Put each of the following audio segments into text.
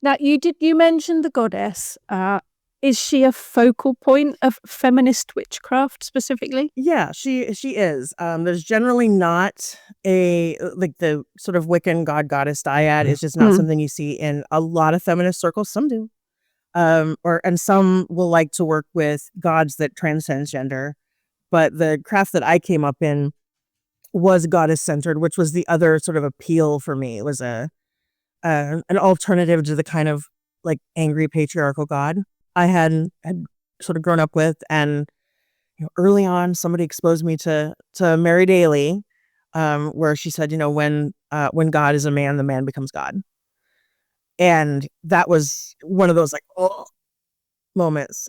Now, you mentioned the goddess. Is she a focal point of feminist witchcraft specifically? Yeah, she is. There's generally not like the sort of Wiccan god-goddess dyad is just not something you see in a lot of feminist circles. Some do. And some will like to work with gods that transcend gender. But the craft that I came up in was goddess-centered, which was the other sort of appeal for me. It was an alternative to the kind of like angry patriarchal god I had sort of grown up with. And early on, somebody exposed me to Mary Daly, where she said, when God is a man, the man becomes God. And that was one of those like moments.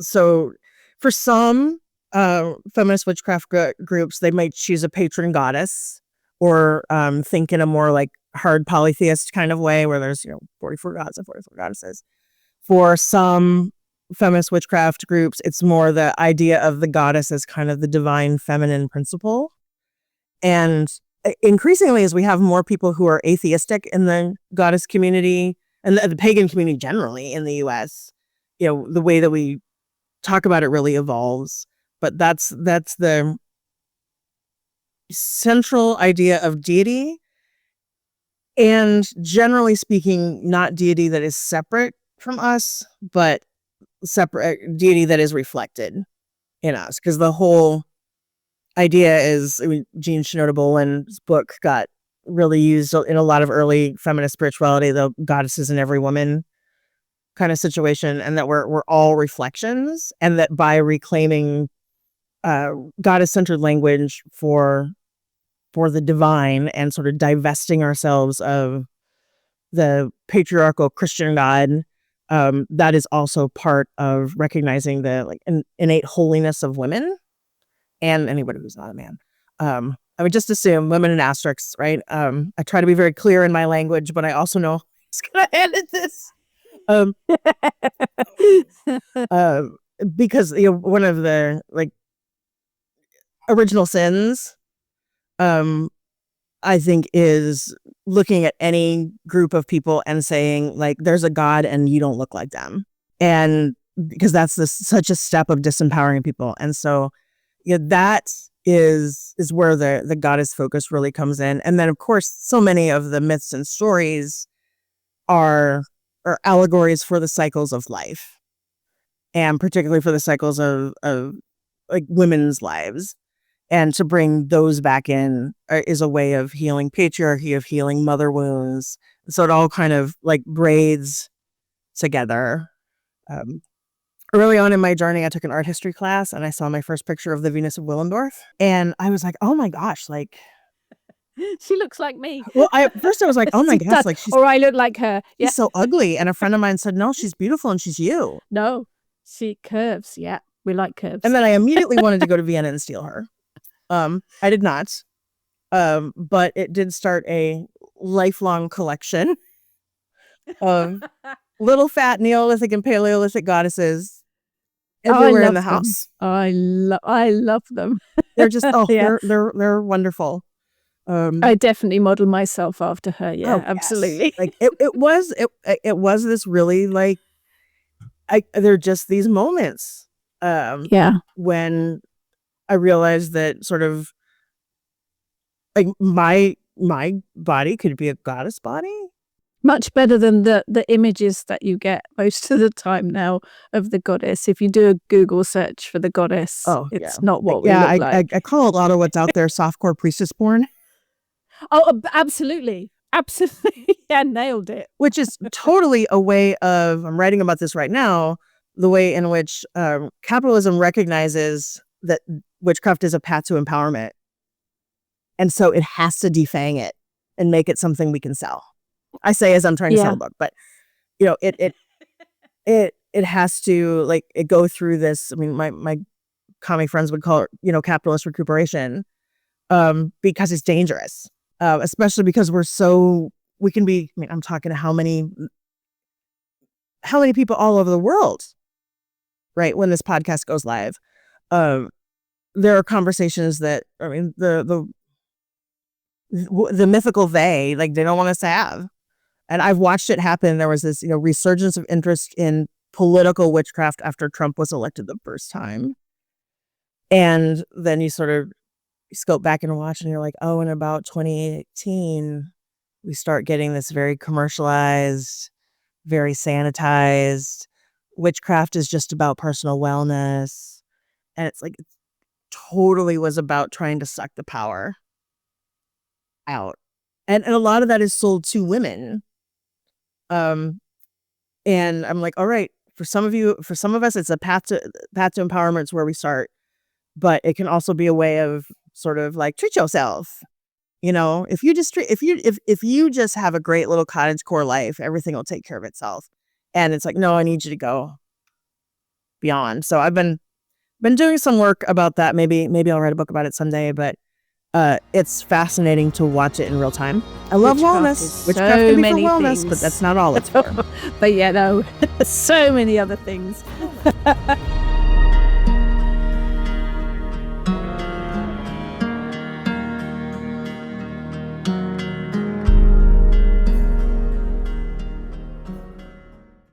So for some feminist witchcraft groups, they might choose a patron goddess or think in a more like hard polytheist kind of way where there's 44 gods and 44 goddesses. For some feminist witchcraft groups, it's more the idea of the goddess as kind of the divine feminine principle. And increasingly, as we have more people who are atheistic in the goddess community and the pagan community generally in the US, the way that we talk about it really evolves. But that's the central idea of deity. And generally speaking, not deity that is separate from us, but separate deity that is reflected in us. Because the whole idea is, Jean Shinoda Boland's book got really used in a lot of early feminist spirituality, the goddesses in every woman kind of situation, and that we're all reflections, and that by reclaiming goddess-centered language for the divine and sort of divesting ourselves of the patriarchal Christian God, that is also part of recognizing the like innate holiness of women and anybody who's not a man. I would just assume women and asterisks, right? I try to be very clear in my language, but I also know it's gonna end at this. Because one of the like original sins, I think, is looking at any group of people and saying like, there's a God and you don't look like them. And because that's such a step of disempowering people. And so that is where the goddess focus really comes in. And then of course, so many of the myths and stories are allegories for the cycles of life, and particularly for the cycles of like women's lives. And to bring those back in is a way of healing patriarchy, of healing mother wounds. So it all kind of like braids together. Early on in my journey, I took an art history class and I saw my first picture of the Venus of Willendorf. And I was like, oh my gosh, like... She looks like me. Well, first I was like, oh my gosh, like she's... Or I look like her. Yeah. She's so ugly. And a friend of mine said, no, she's beautiful and she's you. No, she curves. Yeah, we like curves. And then I immediately wanted to go to Vienna and steal her. I did not. But it did start a lifelong collection of little fat Neolithic and Paleolithic goddesses everywhere in the house. I love them. They're just they're wonderful. I definitely model myself after her. Yeah, absolutely. Yes. Like it was this really like they're just these moments. When I realized that sort of like my body could be a goddess body. Much better than the images that you get most of the time now of the goddess. If you do a Google search for the goddess, it's not what we look like. I call a lot of what's out there softcore priestess porn. Oh, absolutely. Absolutely. Yeah, nailed it. Which is totally a way of, I'm writing about this right now, the way in which capitalism recognizes that witchcraft is a path to empowerment. And so it has to defang it and make it something we can sell. I say as I'm trying to sell a book, but it has to like it go through this. I mean, my comic friends would call it, capitalist recuperation, because it's dangerous, especially because we can be. I mean, I'm talking to how many people all over the world, right? When this podcast goes live, there are conversations that the mythical they don't want us to have. And I've watched it happen. There was this, resurgence of interest in political witchcraft after Trump was elected the first time. And then you sort of scope back and watch and you're like, oh, in about 2018, we start getting this very commercialized, very sanitized. Witchcraft is just about personal wellness. And it's like, it totally was about trying to suck the power out. And a lot of that is sold to women. And I'm like, all right, for some of us, it's a path to empowerment. It's where we start. But it can also be a way of sort of like, treat yourself. If you just have a great little cottagecore life, everything will take care of itself. And it's like, no, I need you to go beyond. So I've been doing some work about that. Maybe I'll write a book about it someday, but it's fascinating to watch it in real time. I love wellness. Witchcraft can be for wellness, but that's not all it's for. But yeah, no, so many other things.